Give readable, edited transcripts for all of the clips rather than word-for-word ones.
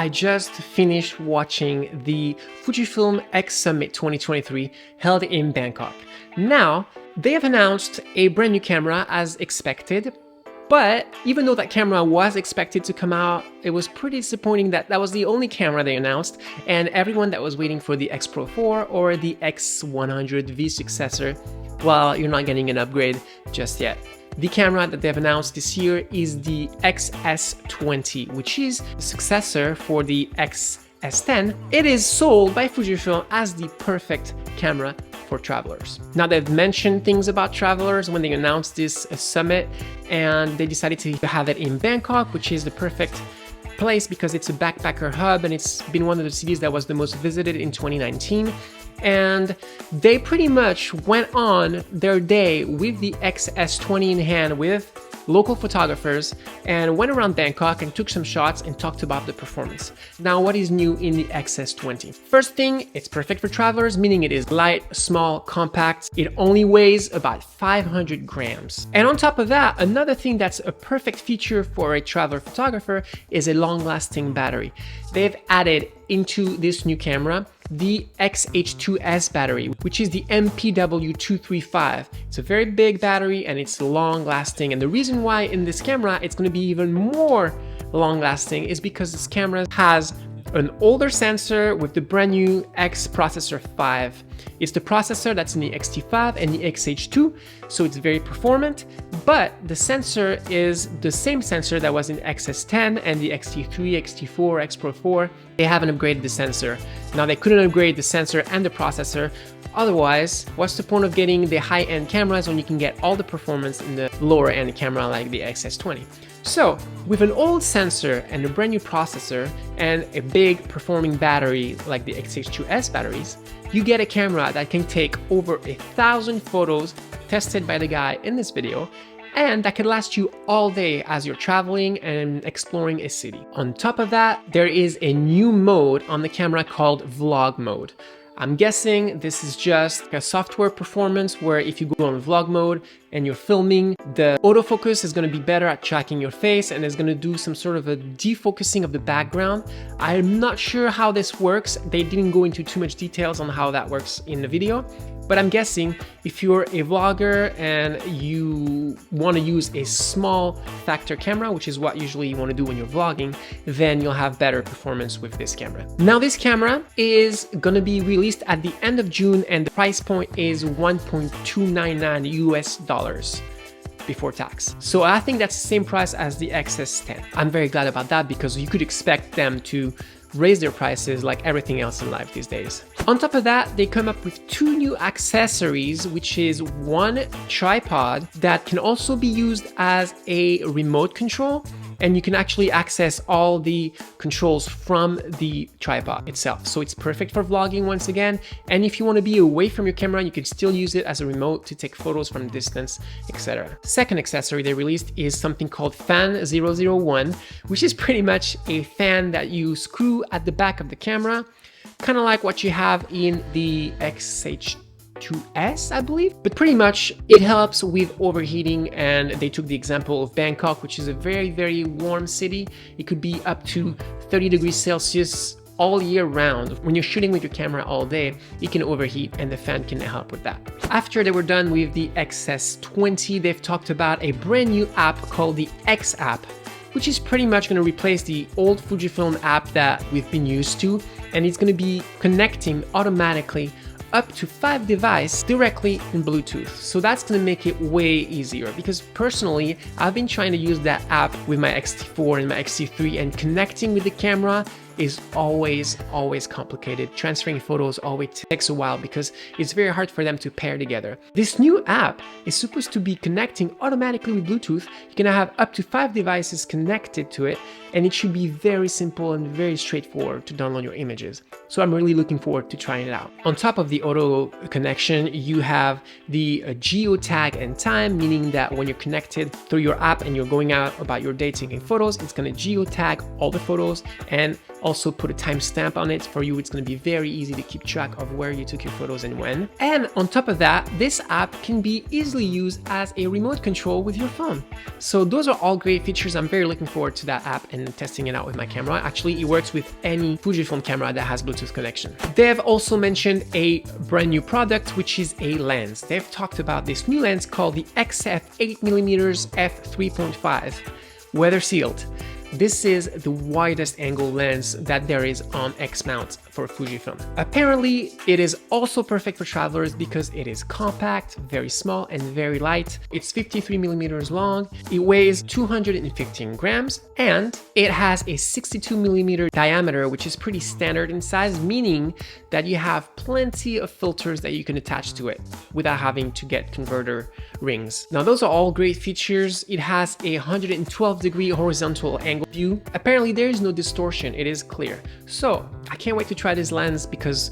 I just finished watching the Fujifilm X Summit 2023 held in Bangkok. Now, they have announced a brand new camera as expected, but even though that camera was expected to come out, it was pretty disappointing that that was the only camera they announced, and everyone that was waiting for the X Pro 4 or the X100V successor, well, you're not getting an upgrade just yet. The camera that they've announced this year is the XS20, which is the successor for the XS10. It is sold by Fujifilm as the perfect camera for travelers. Now, they've mentioned things about travelers when they announced this summit, and they decided to have it in Bangkok, which is the perfect place because it's a backpacker hub and it's been one of the cities that was the most visited in 2019. And they pretty much went on their day with the XS20 in hand with local photographers and went around Bangkok and took some shots and talked about the performance. Now, what is new in the XS20? First thing, it's perfect for travelers, meaning it is light, small, compact. It only weighs about 500 grams. And on top of that, another thing that's a perfect feature for a traveler photographer is a long-lasting battery. They've added into this new camera the XH2S battery, which is the MPW235. It's a very big battery and it's long lasting. And the reason why in this camera it's going to be even more long lasting is because this camera has an older sensor with the brand new X processor 5. It's the processor that's in the XT5 and the XH2, so it's very performant, but the sensor is the same sensor that was in XS10 and the XT3, XT4, X Pro 4. They haven't upgraded the sensor. Now, they couldn't upgrade the sensor and the processor. Otherwise, what's the point of getting the high-end cameras when you can get all the performance in the lower-end camera like the XS20? So, with an old sensor and a brand new processor and a big performing battery like the XH2S batteries, you get a camera that can take over 1,000 photos tested by the guy in this video, and that can last you all day as you're traveling and exploring a city. On top of that, there is a new mode on the camera called Vlog mode. I'm guessing this is just a software performance where if you go on vlog mode and you're filming, the autofocus is going to be better at tracking your face and is going to do some sort of a defocusing of the background. I'm not sure how this works. They didn't go into too much details on how that works in the video, but I'm guessing if you're a vlogger and you want to use a small factor camera, which is what usually you want to do when you're vlogging, then you'll have better performance with this camera. Now, this camera is going to be released at the end of June and the price point is $1.299 US before tax. So I think that's the same price as the XS10. I'm very glad about that because you could expect them to raise their prices like everything else in life these days. On top of that, they come up with two new accessories, which is one tripod that can also be used as a remote control, and you can actually access all the controls from the tripod itself. So it's perfect for vlogging once again. And if you want to be away from your camera, you can still use it as a remote to take photos from a distance, etc. Second accessory they released is something called Fan 001, which is pretty much a fan that you screw at the back of the camera, kind of like what you have in the XH2S, I believe. But pretty much it helps with overheating, and they took the example of Bangkok, which is a very, very warm city. It could be up to 30 degrees Celsius all year round. When you're shooting with your camera all day, it can overheat and the fan can help with that. After they were done with the XS20, they've talked about a brand new app called the X App, which is pretty much going to replace the old Fujifilm app that we've been used to, and it's going to be connecting automatically up to 5 devices directly in Bluetooth. So that's going to make it way easier, because personally, I've been trying to use that app with my X-T4 and my X-T3, and connecting with the camera is always complicated. Transferring photos always takes a while because it's very hard for them to pair together. This new app is supposed to be connecting automatically with Bluetooth. You can have up to 5 devices connected to it, and it should be very simple and very straightforward to download your images. So I'm really looking forward to trying it out. On top of the auto connection, you have the geotag and time, meaning that when you're connected through your app and you're going out about your day taking photos, it's going to geotag all the photos and also put a timestamp on it. For you, it's going to be very easy to keep track of where you took your photos and when. And on top of that, this app can be easily used as a remote control with your phone. So those are all great features. I'm very looking forward to that app and testing it out with my camera. Actually, it works with any Fujifilm camera that has Bluetooth connection. They've also mentioned a brand new product, which is a lens. They've talked about this new lens called the XF 8mm f3.5, weather sealed. This is the widest angle lens that there is on X mount for Fujifilm. Apparently, it is also perfect for travelers because it is compact, very small, and very light. It's 53mm long, it weighs 215 grams, and it has a 62mm diameter, which is pretty standard in size, meaning that you have plenty of filters that you can attach to it without having to get converter rings. Now, those are all great features. It has a 112-degree horizontal angle view. Apparently, there is no distortion, it is clear. So I can't wait to try this lens because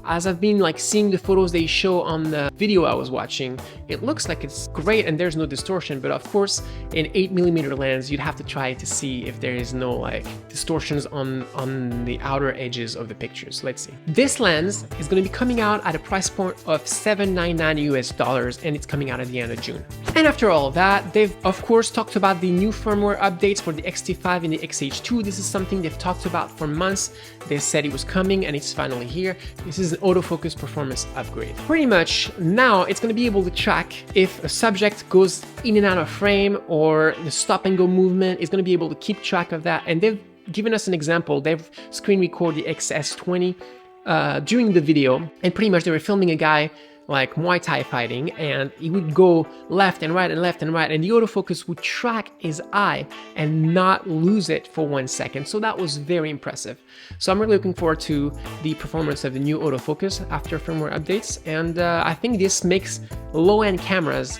as I've been seeing the photos they show on the video I was watching, it looks like it's great and there's no distortion, but of course an 8mm lens, you'd have to try to see if there is no distortions on the outer edges of the pictures. Let's see. This lens is going to be coming out at a price point of $799 US, and it's coming out at the end of June. And after all of that, they've of course talked about the new firmware updates for the X-T5 and the X-H2. This is something they've talked about for months. They said it was coming and it's finally here. This is an autofocus performance upgrade. Pretty much now it's going to be able to track if a subject goes in and out of frame, or the stop and go movement is going to be able to keep track of that. And they've given us an example. They've screen recorded the XS20 during the video, and pretty much they were filming a guy Muay Thai fighting, and he would go left and right and left and right, and the autofocus would track his eye and not lose it for 1 second. So that was very impressive. So I'm really looking forward to the performance of the new autofocus after firmware updates, and I think this makes low-end cameras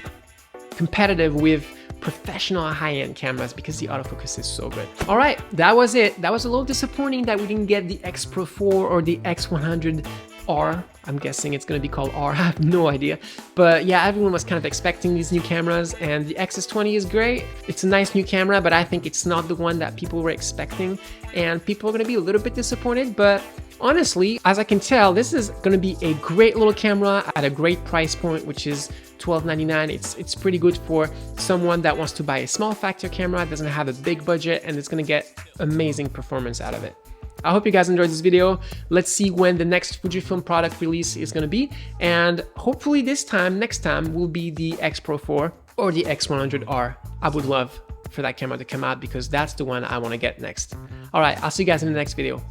competitive with professional high-end cameras because the autofocus is so good. All right, that was it. That was a little disappointing that we didn't get the X Pro 4 or the X100R. I'm guessing it's going to be called R. I have no idea. But yeah, everyone was kind of expecting these new cameras, and the XS20 is great. It's a nice new camera, but I think it's not the one that people were expecting, and people are going to be a little bit disappointed. But honestly, as I can tell, this is going to be a great little camera at a great price point, which is $12.99. It's pretty good for someone that wants to buy a small factor camera, doesn't have a big budget, and it's going to get amazing performance out of it. I hope you guys enjoyed this video. Let's see when the next Fujifilm product release is going to be, and hopefully next time will be the X Pro 4 or the X100R. I would love for that camera to come out because that's the one I want to get next. All right, I'll see you guys in the next video.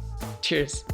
Cheers.